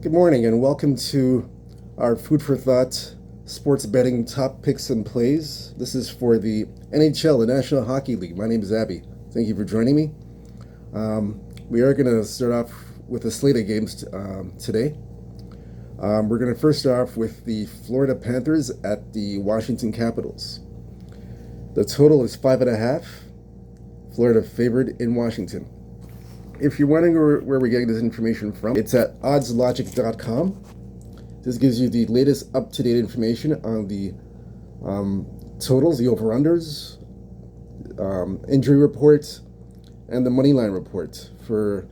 Good morning and welcome to our Food for Thought sports betting top picks and plays. This is for the NHL, the National Hockey League. My name is Abby. Thank you for joining me. We are going to start off with a slate of games today. We're going to first start off with the Florida Panthers at the Washington Capitals. The total is 5.5. Florida favored in Washington. If you're wondering where we're getting this information from, it's at oddslogic.com. This gives you the latest up-to-date information on the totals, the over-unders, injury reports, and the money line report for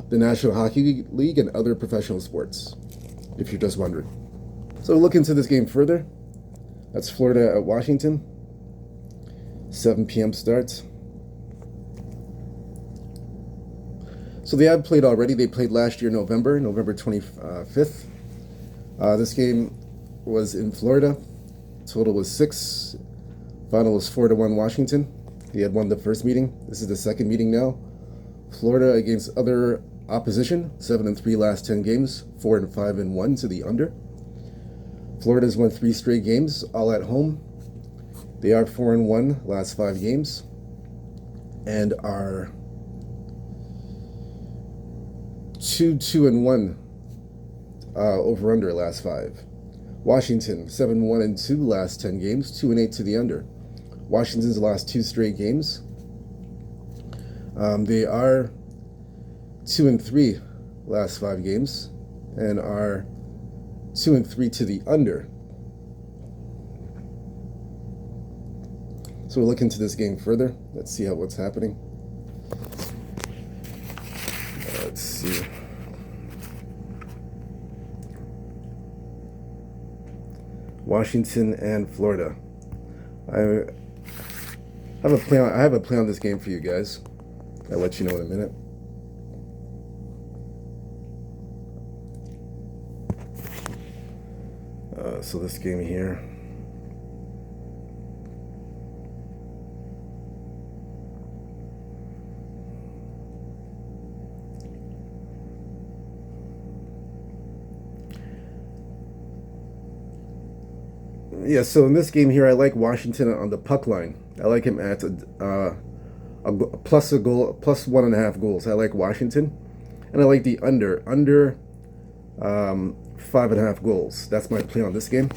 the National Hockey League and other professional sports, if you're just wondering. So look into this game further. That's Florida at Washington, 7 p.m. start. So they have played already. They played last year, November 25th. This game was in Florida. Total was 6. Final was 4-1 Washington. They had won the first meeting. This is the second meeting now. Florida against other opposition, 7-3 last 10 games, 4-5-1 to the under. Florida's won 3 straight games, all at home. They are 4-1 last 5 games, and are 2-2-1 over under last 5. Washington 7-1-2 last 10 games, 2-8 to the under. Washington's lost 2 straight games. They are 2-3 last 5 games and are 2-3 to the under. So we'll look into this game further. Let's see what's happening. Let's see. Washington and Florida. I have a play on this game for you guys. I'll let you know in a minute. So this game here. Yeah, so in this game here, I like Washington on the puck line. I like him at a plus a goal, plus 1.5 goals. I like Washington, and I like the under 5.5 goals. That's my play on this game.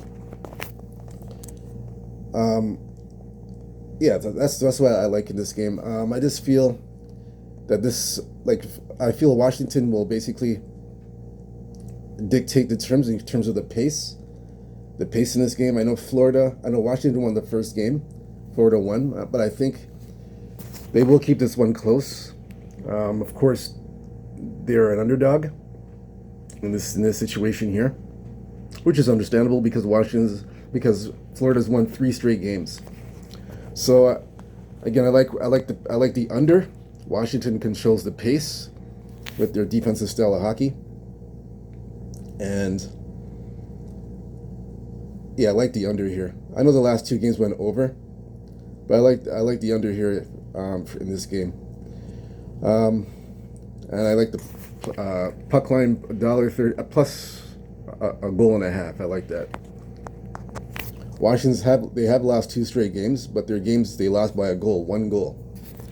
Yeah, that's what I like in this game. I just feel that I feel Washington will basically dictate the terms in terms of the pace. The pace in this game. I know Washington won the first game, 4-1, but I think they will keep this one close. Of course, they're an underdog in this situation here, which is understandable because Florida's won 3 straight games. So again, I like the under. Washington controls the pace with their defensive style of hockey, and yeah, I like the under here. I know the last 2 games went over, but I like the under here in this game. And I like the puck line $1.30 plus a goal and a half. I like that. Washington's have lost 2 straight games, but their games they lost by 1 goal.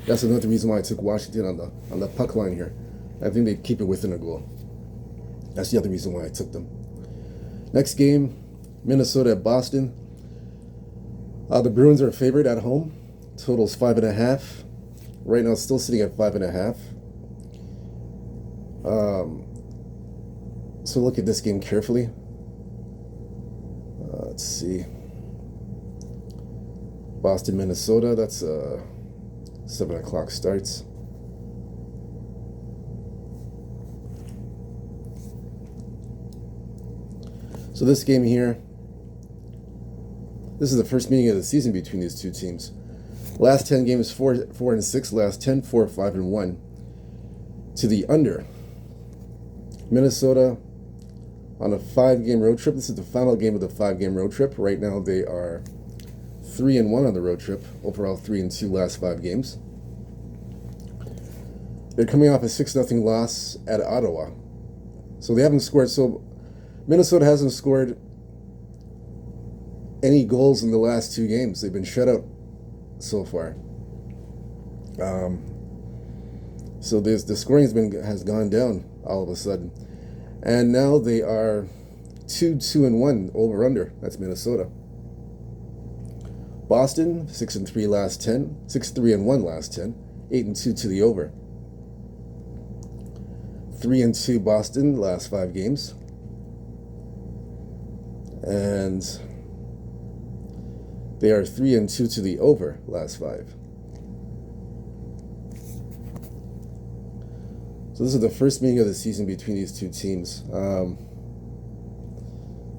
That's another reason why I took Washington on the puck line here. I think they keep it within a goal. That's the other reason why I took them. Next game. Minnesota at Boston. The Bruins are favored at home. Total's 5.5. Right now, it's still sitting at 5.5. So look at this game carefully. Let's see. Boston, Minnesota. That's 7 o'clock starts. So this game here. This is the first meeting of the season between these 2 teams. Last 10 games, 4-6. Last 10, 4-5-1 to the under. Minnesota on a 5-game road trip. This is the final game of the 5-game road trip. Right now they are 3-1 on the road trip. Overall 3-2 last 5 games. They're coming off a 6-0 loss at Ottawa. So they haven't scored. So Minnesota hasn't scored any goals in the last 2 games. They've been shut out so far. So the scoring has gone down all of a sudden, and now they are 2-2-1 over under. That's Minnesota. Boston 6-3 last 10, 6-3-1 last 10, 8-2 to the over. 3-2 Boston last 5 games, and they are 3-2 to the over last 5. So this is the first meeting of the season between these two teams, and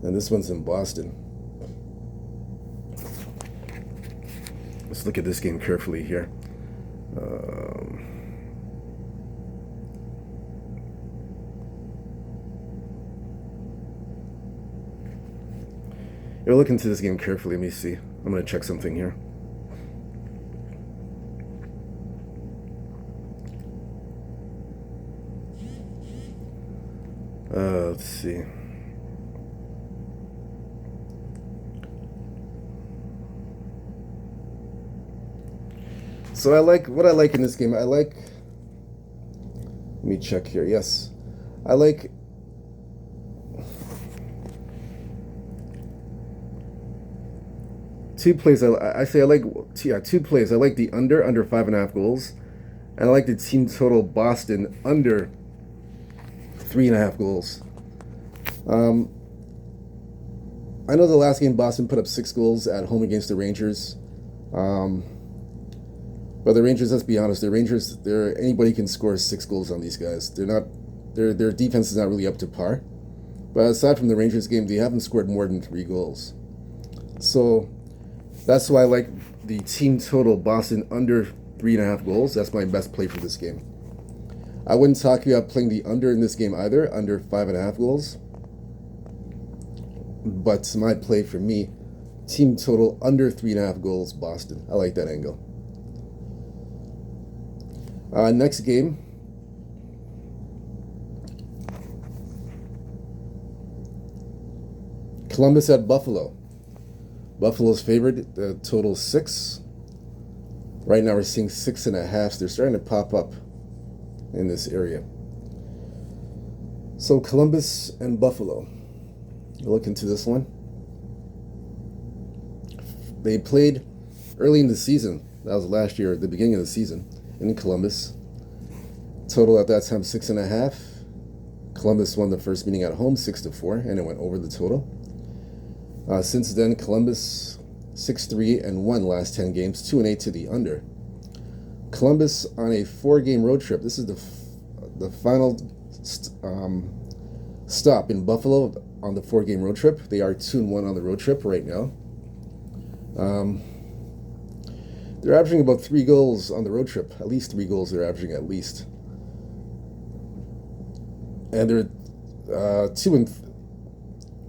this one's in Boston. Let's look at this game carefully here. You're looking into this game carefully. Let me see. I'm going to check something here. Let's see. So what I like in this game. Let me check here. Yes, I like. Two plays. I like 2 plays. I like the under 5.5 goals, and I like the team total Boston under 3.5 goals. I know the last game Boston put up 6 goals at home against the Rangers. But the Rangers, let's be honest, anybody can score 6 goals on these guys. Their defense is not really up to par. But aside from the Rangers game, they haven't scored more than 3 goals. So that's why I like the team total Boston under 3.5 goals. That's my best play for this game. I wouldn't talk about playing the under in this game either, under 5.5 goals. But my play for me, team total under 3.5 goals, Boston. I like that angle. Next game. Columbus at Buffalo. Buffalo's favored, total 6. Right now we're seeing 6.5. So they're starting to pop up in this area. So Columbus and Buffalo. Look into this one. They played early in the season. That was last year, at the beginning of the season, in Columbus. Total at that time 6.5. Columbus won the first meeting at home 6-4, and it went over the total. Since then, Columbus 6-3-1 last 10 games, 2-8 to the under. Columbus on a 4-game road trip. This is the final stop in Buffalo on the 4-game road trip. They are 2-1 on the road trip right now. They're averaging about 3 goals on the road trip. At least 3 goals they're averaging at least. And they're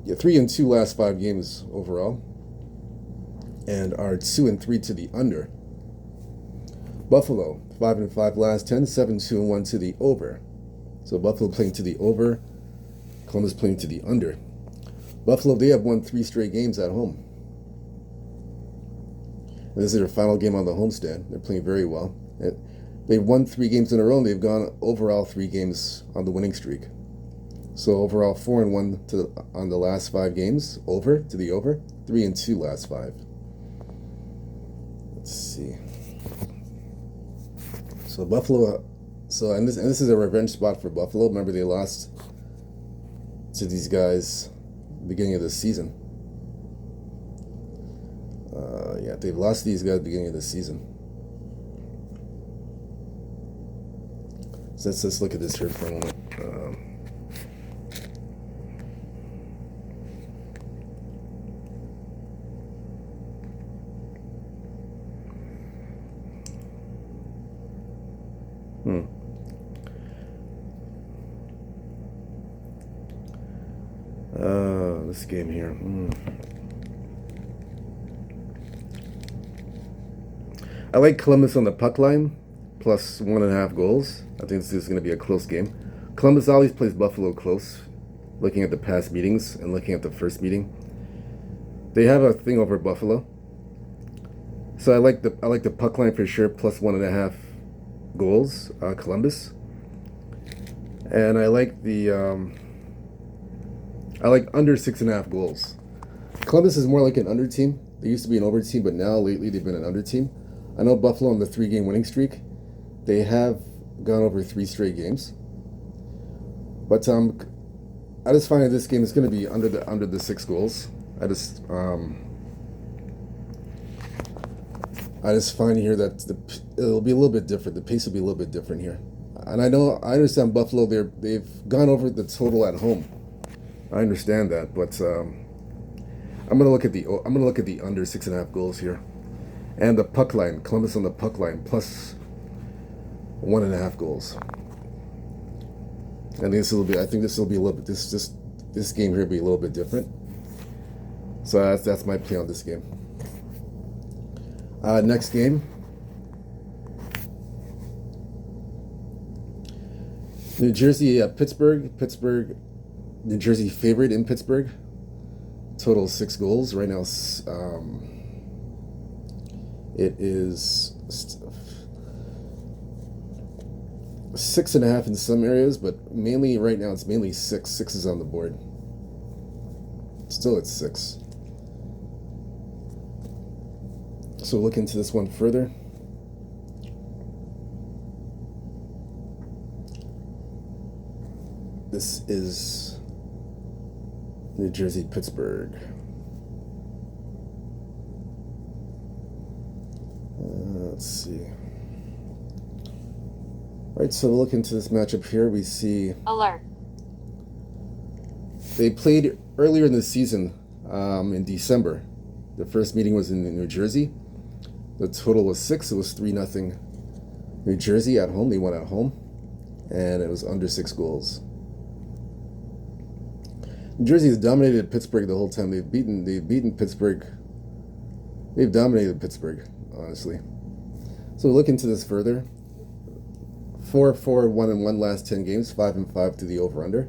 3-2 last 5 games overall, and are 2-3 to the under. Buffalo 5-5 last 10, 7-2-1 to the over. So Buffalo playing to the over, Columbus playing to the under. Buffalo, they have won 3 straight games at home. And this is their final game on the homestand. They're playing very well. They've won 3 games in a row, and they've gone overall 3 games on the winning streak. So overall 4-1 on the last 5 games, over to the over, 3-2 last 5. Let's see. So Buffalo, and this is a revenge spot for Buffalo. Remember, they lost to these guys beginning of the season. They've lost to these guys beginning of the season. So let's look at this here for a moment. This game here. I like Columbus on the puck line, plus 1.5 goals. I think this is going to be a close game. Columbus always plays Buffalo close. Looking at the past meetings and looking at the first meeting, they have a thing over Buffalo. So I like the puck line for sure, plus 1.5 goals, Columbus, and I like under 6.5 goals. Columbus is more like an under team. They used to be an over team, but now lately they've been an under team. I know Buffalo on the 3-game winning streak, they have gone over 3 straight games. But I just find that this game is going to be under the 6 goals. I just find here that it'll be a little bit different. The pace will be a little bit different here. And I understand Buffalo. They've gone over the total at home. I understand that, but I'm gonna look at the under 6.5 goals here, and the puck line. Columbus on the puck line plus 1.5 goals. I think this will be a little bit. This game here will be a little bit different. So that's my play on this game. Next game. New Jersey, Pittsburgh. New Jersey favorite in Pittsburgh. Total 6 goals. Right now, it is 6.5 in some areas, but mainly right now it's mainly 6. 6 is on the board. Still at 6. So look into this one further. This is New Jersey, Pittsburgh. Let's see. All right, so look into this matchup here. We see alert. They played earlier in the season in December. The first meeting was in New Jersey. The total was 6. It was 3-0 New Jersey at home. They won at home, and it was under 6 goals. New Jersey has dominated Pittsburgh the whole time. They've beaten Pittsburgh. They've dominated Pittsburgh, honestly. So look into this further. 4-4, 1-1 last 10 games, 5-5 to the over/under.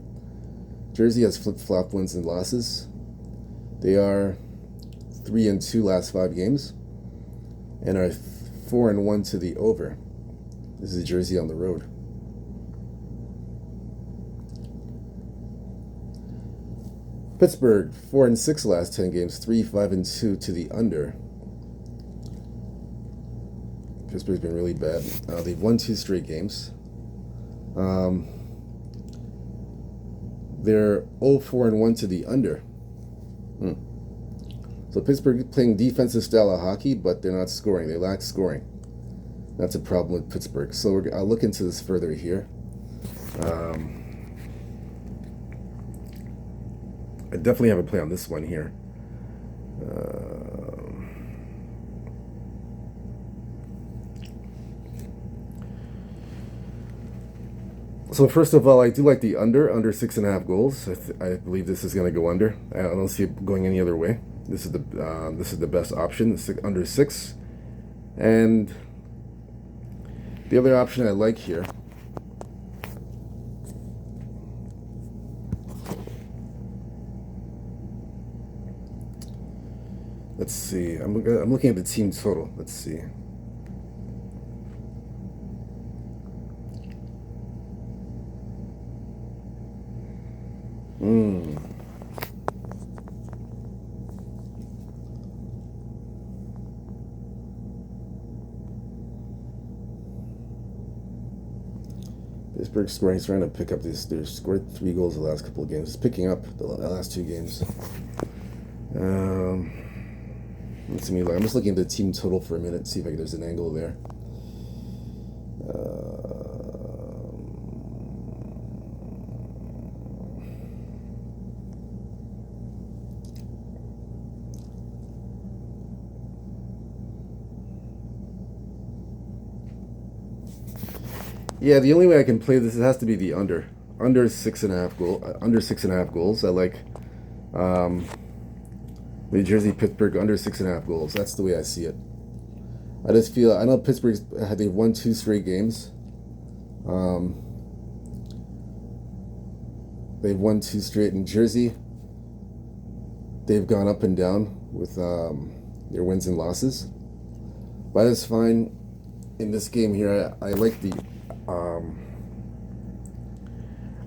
Jersey has flip-flopped wins and losses. They are 3-2 last 5 games, and are 4-1 to the over. This is Jersey on the road. Pittsburgh 4-6 last 10 games, 3-5-2 to the under. Pittsburgh's been really bad. They've won 2 straight games. They're 0-4-1 to the under. So Pittsburgh playing defensive style of hockey, but they're not scoring. They lack scoring. That's a problem with Pittsburgh. So I'll look into this further here. I definitely have a play on this one here. So first of all, I do like the under 6.5 goals. I believe this is going to go under. I don't see it going any other way. This is the best option, under 6. And the other option I like here, let's see. I'm looking at the team total. Let's see. Pittsburgh scoring. He's trying to pick up this. They've scored 3 goals the last couple of games. It's picking up the last 2 games. Let's see. I'm just looking at the team total for a minute. See if there's an angle there. Yeah, the only way I can play this, it has to be the under 6.5 goals. I like New Jersey, Pittsburgh under 6.5 goals. That's the way I see it. I just feel, I know they've won 2 straight games. They've won 2 straight in Jersey. They've gone up and down with their wins and losses, but it's fine. In this game here, I like the um,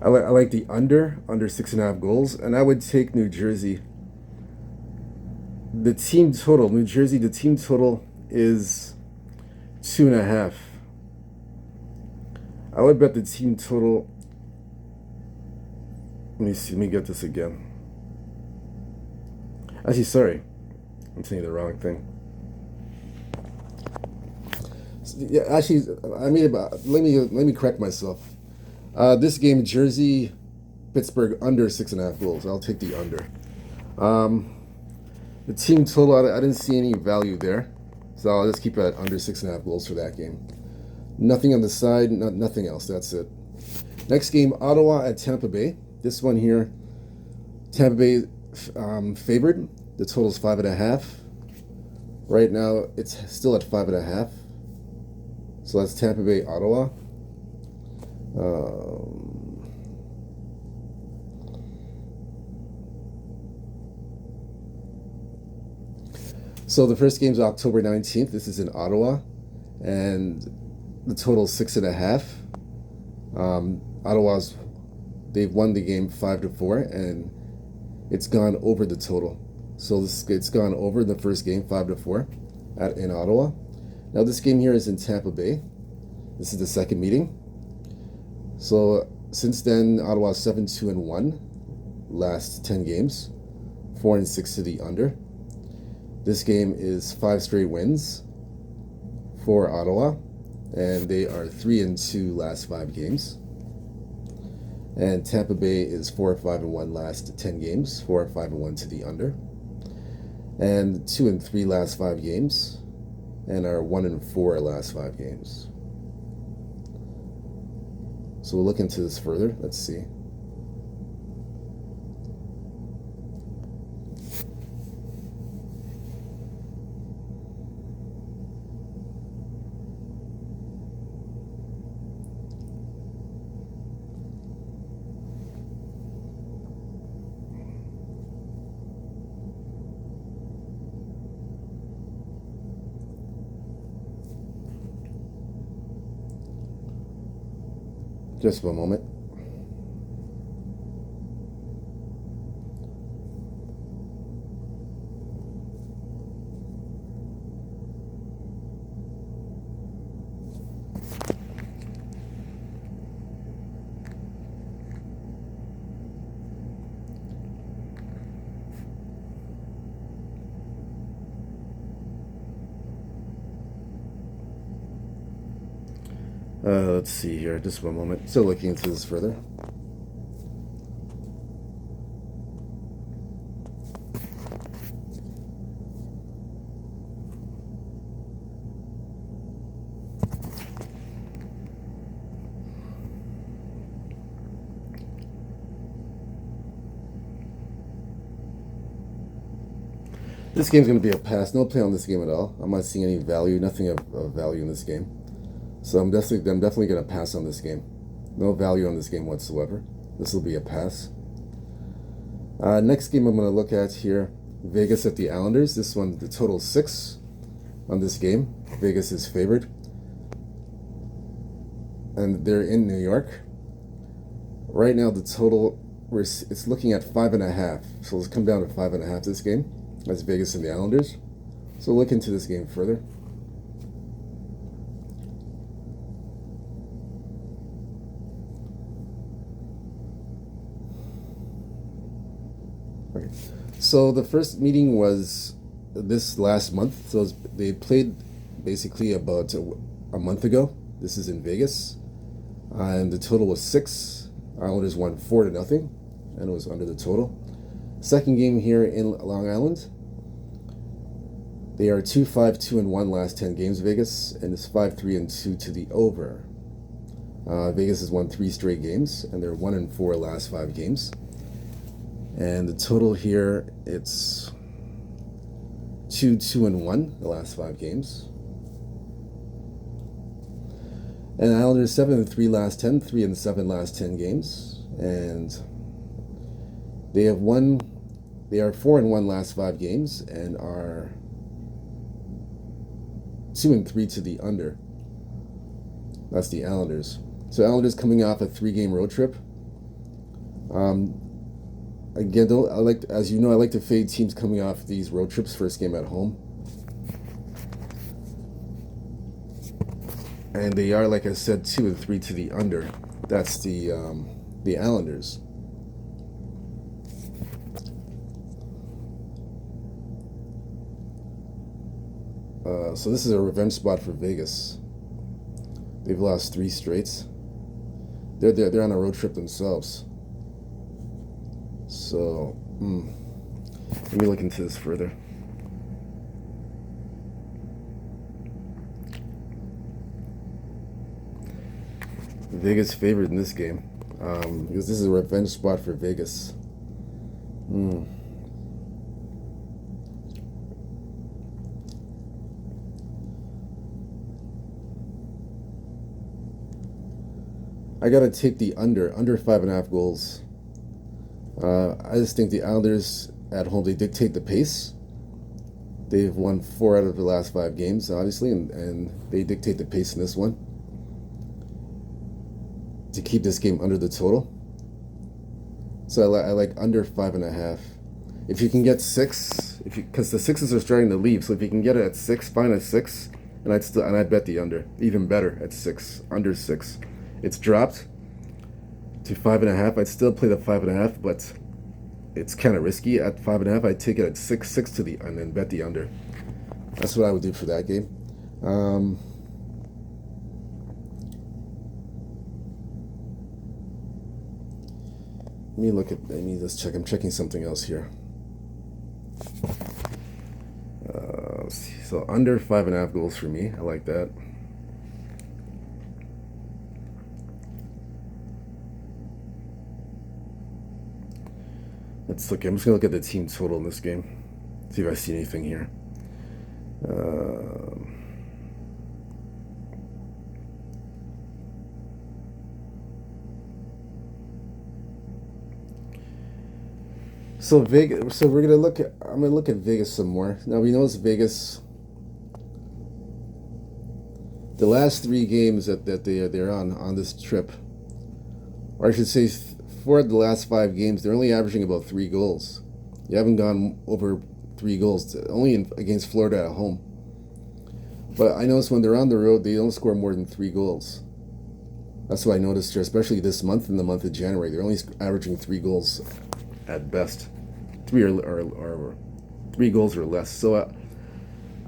I like the under 6.5 goals, and I would take New Jersey. The team total, New Jersey, the team total is 2.5. I would bet the team total. Let me see. Let me get this again. Actually, sorry, I'm saying the wrong thing. Yeah, actually, I mean, let me correct myself. This game, Jersey, Pittsburgh under 6.5 goals. I'll take the under. The team total, I didn't see any value there, so I'll just keep it at under 6.5 goals for that game. Nothing on the side, nothing else. That's it. Next game, Ottawa at Tampa Bay. This one here, Tampa Bay favored. The total's 5.5. Right now, it's still at 5.5. So that's Tampa Bay, Ottawa. So the first game's October 19th. This is in Ottawa, and the total is 6.5. They've won the game 5-4, and it's gone over the total. So it's gone over the first game 5-4 in Ottawa. Now this game here is in Tampa Bay. This is the second meeting. So since then, Ottawa's 7-2-1 last 10 games, 4-6 to the under. This game is 5 straight wins for Ottawa, and they are 3-2 last 5 games. And Tampa Bay is 4-5-1 last 10 games, 4-5-1 to the under, and 2-3 last 5 games, and are 1-4 last 5 games. So we'll look into this further. Let's see. Just one moment. Let's see here. Just one moment. Still looking into this further. This game's going to be a pass. No play on this game at all. I'm not seeing any value. Nothing of value in this game. So I'm definitely going to pass on this game. No value on this game whatsoever. This will be a pass. Next game I'm going to look at here, Vegas at the Islanders. This one, the total is 6 on this game. Vegas is favored, and they're in New York. Right now, the total it's looking at 5.5. So let's come down to 5.5 this game. That's Vegas and the Islanders. So look into this game further. Okay. So the first meeting was this last month. So they played basically about a month ago. This is in Vegas, and the total was 6. Islanders won 4-0, and it was under the total. Second game here in Long Island. They are 2-5-2-1 last 10 games, Vegas, and it's 5-3-2 to the over. Vegas has won 3 straight games, and they're 1-4 last 5 games. And the total here, it's 2-2-1 the last 5 games. And Islanders 7-3 last 10, 3-7 last 10 games, and They have won. They are 4-1 last 5 games and are 2-3 to the under. That's the Islanders. So Islanders coming off a 3-game road trip. Again, though, as you know, I like to fade teams coming off these road trips. First game at home, and they are, like I said, 2-3 to the under. That's the Islanders. So this is a revenge spot for Vegas. They've lost 3 straight. They're on a road trip themselves. So let me look into this further. Vegas favored in this game because this is a revenge spot for Vegas. I gotta take the under 5.5 goals. I just think the Islanders at home, they dictate the pace. They've won 4 out of the last 5 games, obviously, and they dictate the pace in this one to keep this game under the total. So I like under 5.5. If you can get 6, because the 6s are starting to leave, so if you can get it at 6, fine at 6, and I'd bet the under, even better at 6, under 6. It's dropped to 5.5. I'd still play the 5.5, but it's kind of risky at 5.5. I'd take it at 6 to the and then bet the under. That's what I would do for that game. Let me just check. I'm checking something else here. So under 5.5 goals for me. I like that. Let's look. I'm just gonna look at the team total in this game. See if I see anything here. So Vegas. So we're gonna look at. I'm gonna look at Vegas some more. Now we know it's Vegas. The last 3 games that they're on this trip, or I should say, 4 of the last 5 games, they're only averaging about 3 goals. You haven't gone over 3 goals, only against Florida at home. But I noticed when they're on the road, they don't score more than 3 goals. That's what I noticed here, especially this month, in the month of January. They're only averaging 3 goals at best. 3 or 3 goals or less. So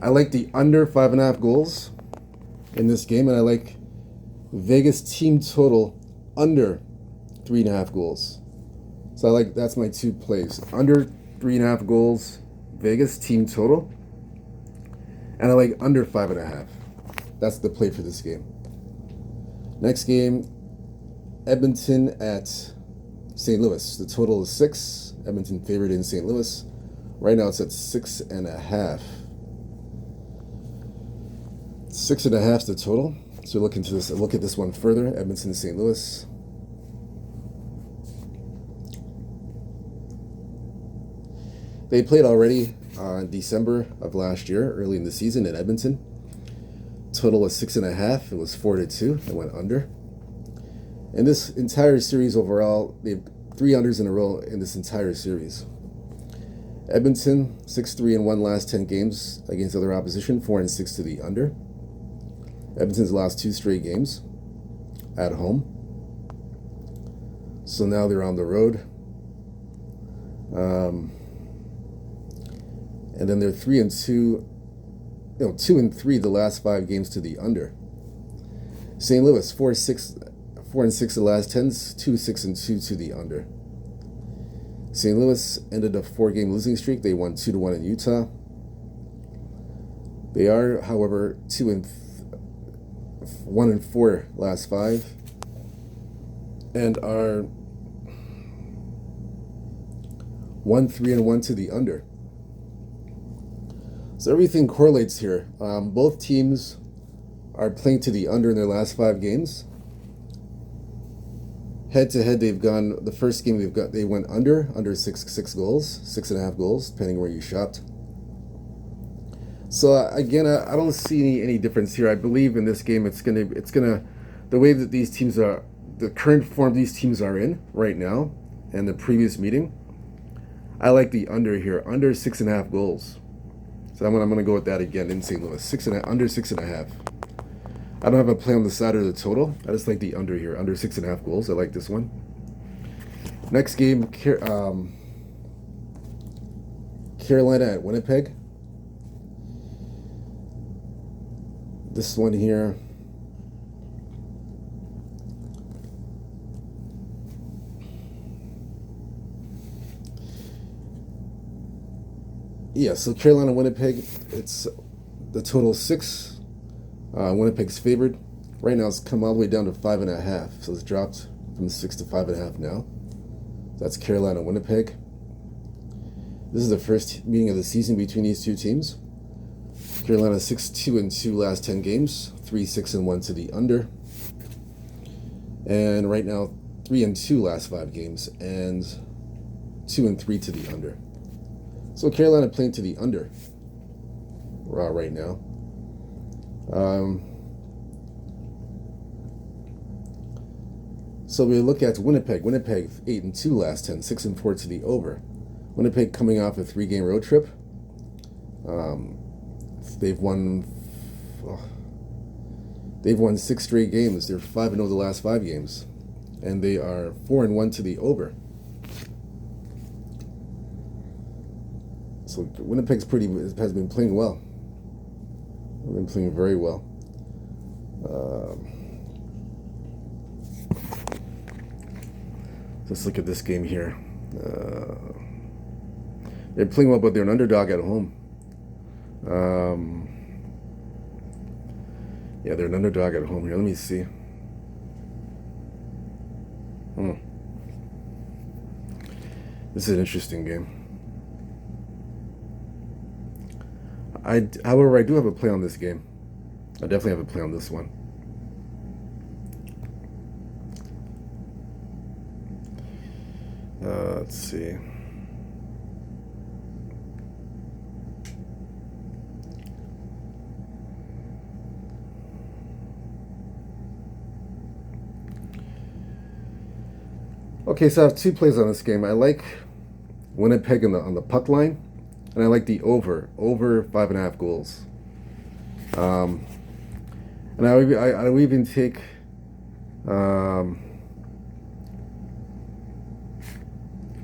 I like the under 5.5 goals in this game, and I like Vegas team total under 3.5 goals. So that's my 2 plays. Under 3.5 goals, Vegas team total. And I like under 5.5. That's the play for this game. Next game, Edmonton at St. Louis. The total is 6. Edmonton favored in St. Louis. Right now it's at 6.5. 6.5 is the total. So look at this one further. Edmonton, St. Louis. They played already in December of last year, early in the season in Edmonton. Total was 6.5. It was 4-2. It went under. And this entire series overall, they have 3 unders in a row in this entire series. Edmonton 6-3-1 last 10 games against other opposition, 4-6 to the under. Edmonton's lost 2 straight games at home. So now they're on the road. And then they're 3-2, 2-3 the last 5 games to the under. St. Louis 4-6 the last 10s, 2-6-2 to the under. St. Louis ended a 4-game losing streak. They won 2-1 in Utah. They are, however, 1-4 last 5, and are 1-3-1 to the under. So everything correlates here. Both teams are playing to the under in their last 5 games. Head to head, they've gone. The first game they went under six goals, 6.5 goals, depending where you shopped. So again, I don't see any difference here. I believe in this game, it's gonna, the way that these teams are, the current form these teams are in right now, and the previous meeting, I like the under here, under 6.5 goals. So I'm gonna go with that again in St. Louis, under 6.5. I don't have a play on the side or the total. I just like the under here, under 6.5 goals. I like this one. Next game, Carolina at Winnipeg. This one here. Yeah, so Carolina, Winnipeg, it's the total 6. Winnipeg's favored. Right now it's come all the way down to 5.5. So it's dropped from 6 to 5.5 now. That's Carolina, Winnipeg. This is the first meeting of the season between these two teams. Carolina 6-2-2 last 10 games, 3-6-1 to the under. And right now 3-2 last 5 games and 2-3 to the under. So Carolina playing to the under right now. So we look at Winnipeg. Winnipeg 8-2 last 10, 6-4 to the over. Winnipeg coming off a 3-game road trip. They've won 6 straight games. They're 5-0 the last 5 games, and they are 4-1 to the over. So Winnipeg's has been playing well. They've been playing very well. Let's look at this game here. They're playing well, but they're an underdog at home. Yeah, they're an underdog at home here. Let me see. This is an interesting game. However, I do have a play on this game. I definitely have a play on this one. Let's see. Okay, so I have 2 plays on this game. I like Winnipeg on the puck line, and I like the over 5.5 goals. And I would even take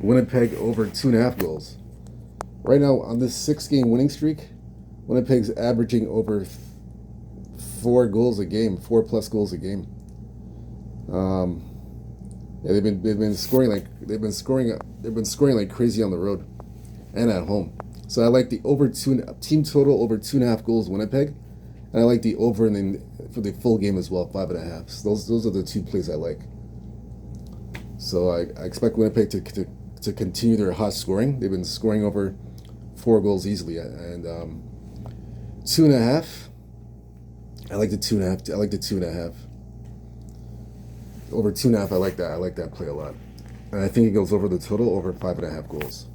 Winnipeg over 2.5 goals. Right now on this 6-game winning streak, Winnipeg's averaging over 4 goals a game, 4+ goals a game. Yeah, they've been scoring like crazy on the road and at home. So I like the team total over 2.5 goals Winnipeg, and I like the over and then for the full game as well, 5.5. So those are the 2 plays I like. So I expect Winnipeg to continue their hot scoring. They've been scoring over 4 goals easily, and 2.5. I like the 2.5. I like the 2.5. Over 2.5. I like that. I like that play a lot, and I think it goes over the total over 5.5 goals.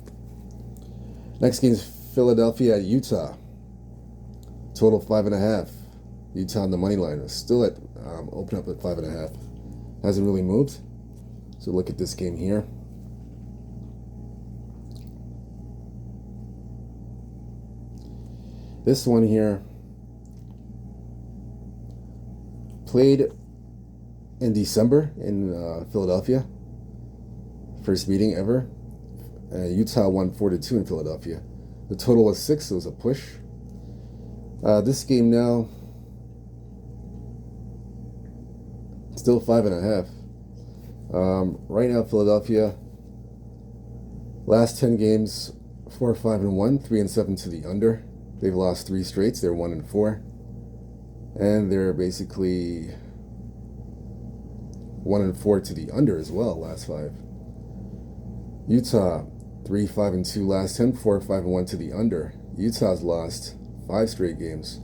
Next game is Philadelphia at Utah. Total 5.5. Utah on the money line is still at open up at 5.5. Hasn't really moved. So look at this game here. This one here played in December in Philadelphia. First meeting ever. Utah won 4-2 in Philadelphia. The total was 6, so it was a push. This game now, still 5.5. Right now, Philadelphia, last 10 games, 4-5-1, 3-7 to the under. They've lost 3 straights. They're 1-4, and they're basically 1-4 to the under as well. Last 5. Utah 3-5-2 last 10, 4-5-1 to the under. Utah's lost 5 straight games.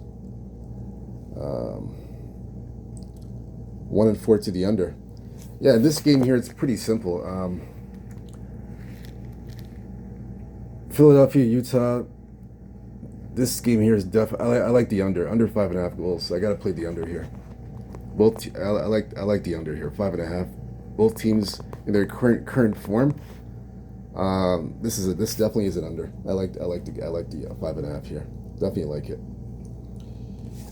1-4 to the under. Yeah, this game here, it's pretty simple. Philadelphia, Utah. This game here is I like the under 5.5 goals. I gotta play the under here. I like the under here, 5.5. Both teams in their current form. This definitely is an under. I like the 5.5 here. Definitely like it.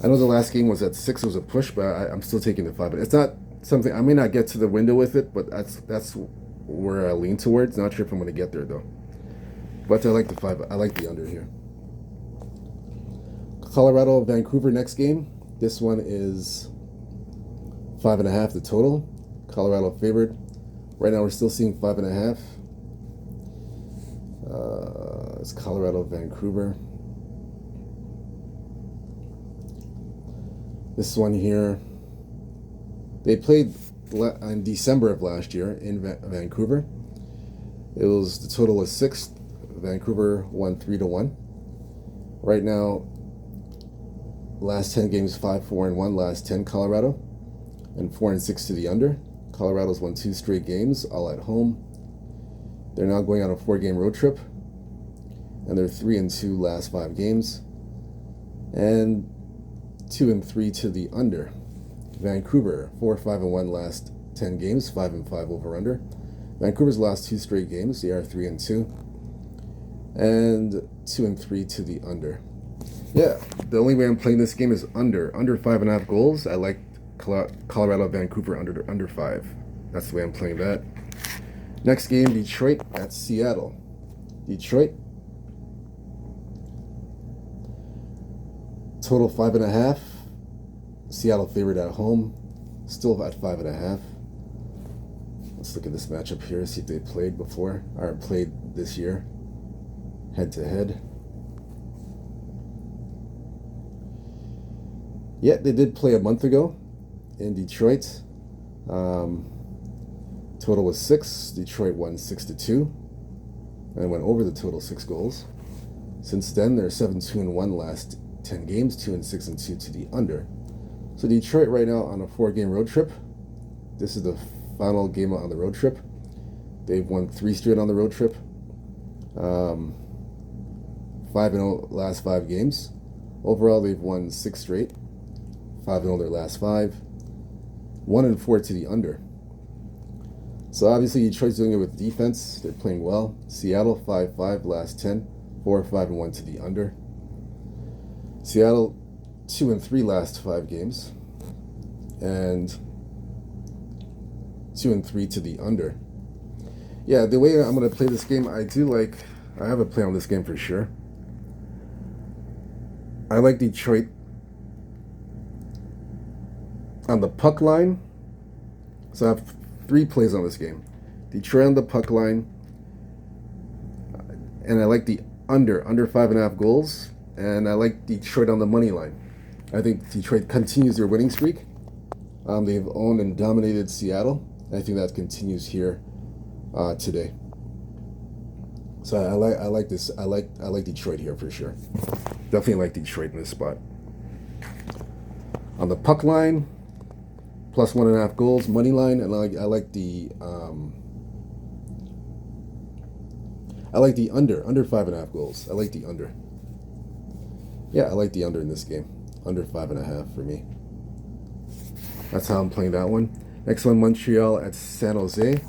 I know the last game was at 6. It was a push, but I'm still taking the 5. It's not something I may not get to the window with it, but that's where I lean towards. Not sure if I'm going to get there though. But I like the 5. I like the under here. Colorado, Vancouver next game. This one is 5.5 the total. Colorado favored. Right now we're still seeing 5.5. It's Colorado, Vancouver. This one here, they played in December of last year in Vancouver. The total was 6. Vancouver won 3-1. Right now, last 10 games 5-4-1. Last 10 Colorado, and 4-6 to the under. Colorado's won 2 straight games, all at home. They're now going on a 4-game road trip, and they're 3-2 last 5 games, and 2-3 to the under. Vancouver 4-5-1 last 10 games, 5-5 over under. Vancouver's last 2 straight games, they are 3-2, and 2-3 to the under. Yeah, the only way I'm playing this game is under 5.5 goals. I like Colorado, Vancouver under 5. That's the way I'm playing that. Next game, Detroit at Seattle. Detroit, total 5.5. Seattle favored at home, still at 5.5. Let's look at this matchup here, see if they played before, or played this year, head to head. Yeah, they did play a month ago in Detroit. Total was 6. Detroit won 6-2, and went over the total 6 goals. Since then, they're 7-2-1 last 10 games, 2-6-2 to the under. So Detroit right now on a 4-game road trip. This is the final game on the road trip. They've won 3 straight on the road trip. 5-0 last 5 games. Overall, they've won 6 straight. 5-0 their last 5. 1-4 to the under. So obviously Detroit's doing it with defense. They're playing well. Seattle 5-5 last 10. 4-5-1 to the under. Seattle 2-3 last 5 games, and 2-3 to the under. Yeah, the way I'm going to play this game, I have a play on this game for sure. I like Detroit on the puck line. So I have 3 plays on this game. Detroit on the puck line, and I like the under 5.5 goals, and I like Detroit on the money line. I think Detroit continues their winning streak. They've owned and dominated Seattle. I think that continues here today. So I like this. I like Detroit here for sure. Definitely like Detroit in this spot. On the puck line, plus 1.5 goals, money line, and I like the under 5.5 goals. I like the under. Yeah, I like the under in this game. Under 5.5 for me. That's how I'm playing that one. Next one, Montreal at San Jose.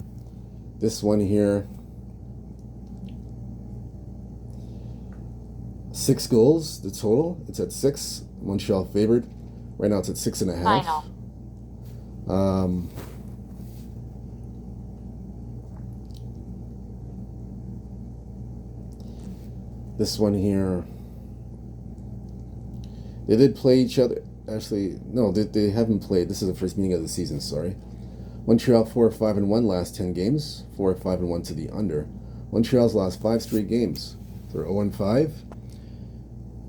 This one here, 6 goals, the total. It's at 6. Montreal favored. Right now it's at 6.5. This one here, they did play each other. Actually, no, they haven't played. This is the first meeting of the season, sorry. Montreal 4-5-1 last 10 games, 4-5-1 to the under. Montreal's lost 5 straight games. They're 0-5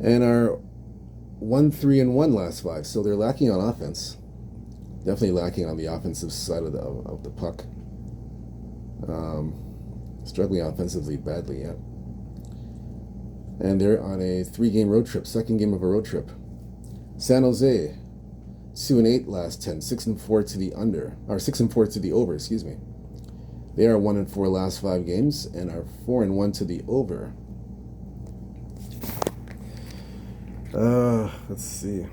and are 1-3-1 last 5. So they're lacking on offense. Definitely lacking on the offensive side of the puck. Struggling offensively badly, yeah. And they're on a 3-game road trip, second game of a road trip. San Jose, 2-8 last 10, 6-4 to the under, or 6-4 to the over, excuse me. They are 1-4 last 5 games and are 4-1 to the over. Let's see.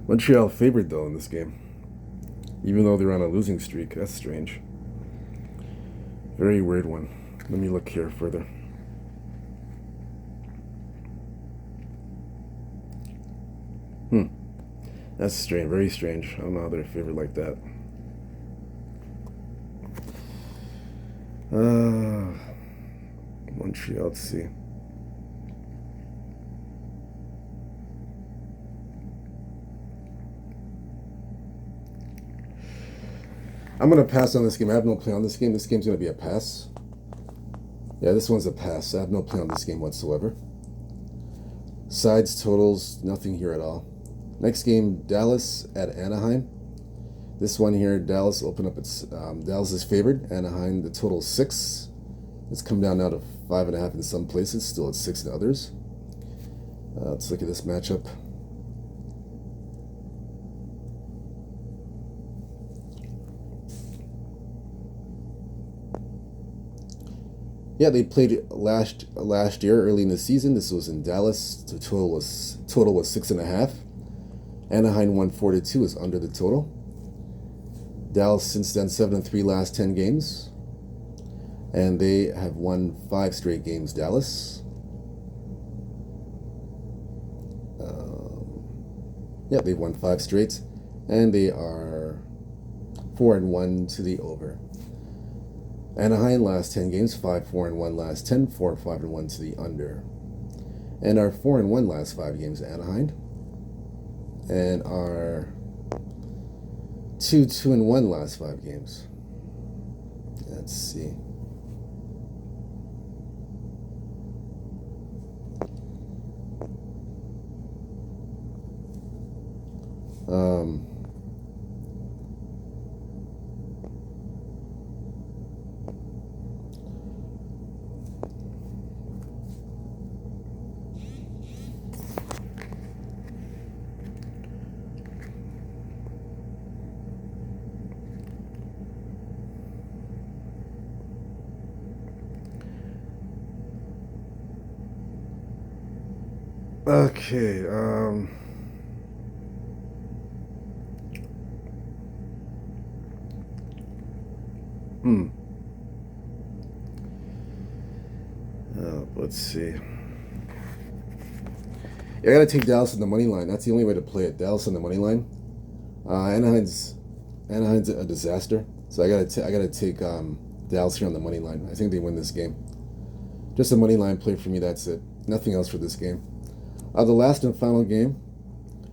Montreal favored though in this game, even though they're on a losing streak. That's strange. Very weird one. Let me look here further. That's strange. Very strange. I don't know how they're favored like that. Montreal, let's see. I'm going to pass on this game. I have no play on this game. This game's going to be a pass. Yeah, this one's a pass. I have no play on this game whatsoever. Sides, totals, nothing here at all. Next game, Dallas at Anaheim. This one here, Dallas opened up its... Dallas is favored. Anaheim, the total 6. It's come down now to 5.5 in some places. Still at 6 in others. Let's look at this matchup. Yeah, they played last year early in the season. This was in Dallas. The total was 6.5. Anaheim won 4-2, is under the total. Dallas since then 7-3 last 10 games, and they have won 5 straight games. Dallas. Yeah, they've won 5 straight, and they are 4-1 to the over. Anaheim last 10 games, 5-4-1 last 10, 4-5-1 to the under. And our 4-1 last 5 games, Anaheim. And our 2-2-1 last 5 games. Let's see. Okay, let's see. Yeah, I gotta take Dallas on the money line. That's the only way to play it. Dallas on the money line. Anaheim's a disaster, so I gotta take Dallas here on the money line. I think they win this game. Just a money line play for me. That's it. Nothing else for this game. The last and final game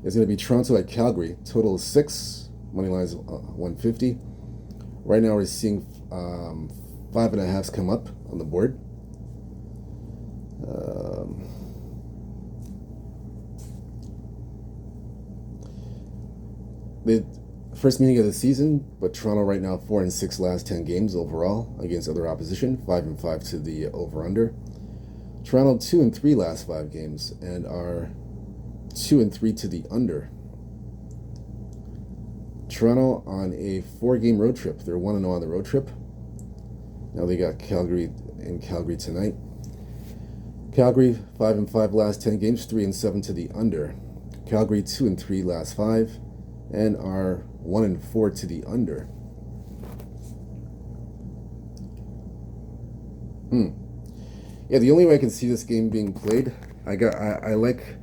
is going to be Toronto at Calgary. Total is 6. Money line is 150. Right now we're seeing 5.5s come up on the board. The first meeting of the season, but Toronto right now 4-6 last 10 games overall against other opposition. 5-5 to the over/under. Toronto 2-3 last 5 games and are 2-3 to the under. Toronto on a 4-game road trip. They're 1-0 on the road trip. Now they got Calgary in Calgary tonight. Calgary 5-5 last 10 games, 3-7 to the under. Calgary 2-3 last 5 and are 1-4 to the under. Yeah, the only way I can see this game being played, I like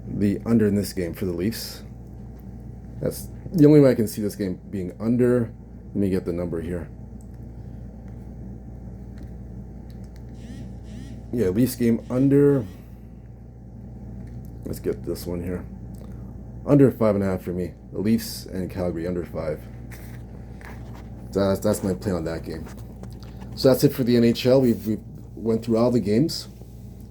the under in this game for the Leafs. That's the only way I can see this game being under. Let me get the number here. Yeah, Leafs game under. Let's get this one here. Under 5.5 for me. The Leafs and Calgary under 5. That's my play on that game. So that's it for the NHL. We've went through all the games.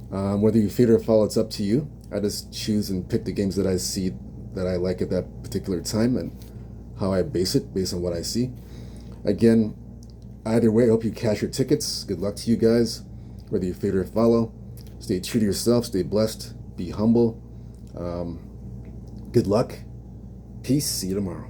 Whether you fade or follow, it's up to you. I just choose and pick the games that I see that I like at that particular time and how I base it based on what I see. Again, either way, I hope you cash your tickets. Good luck to you guys. Whether you fade or follow, stay true to yourself, stay blessed, be humble. Good luck. Peace. See you tomorrow.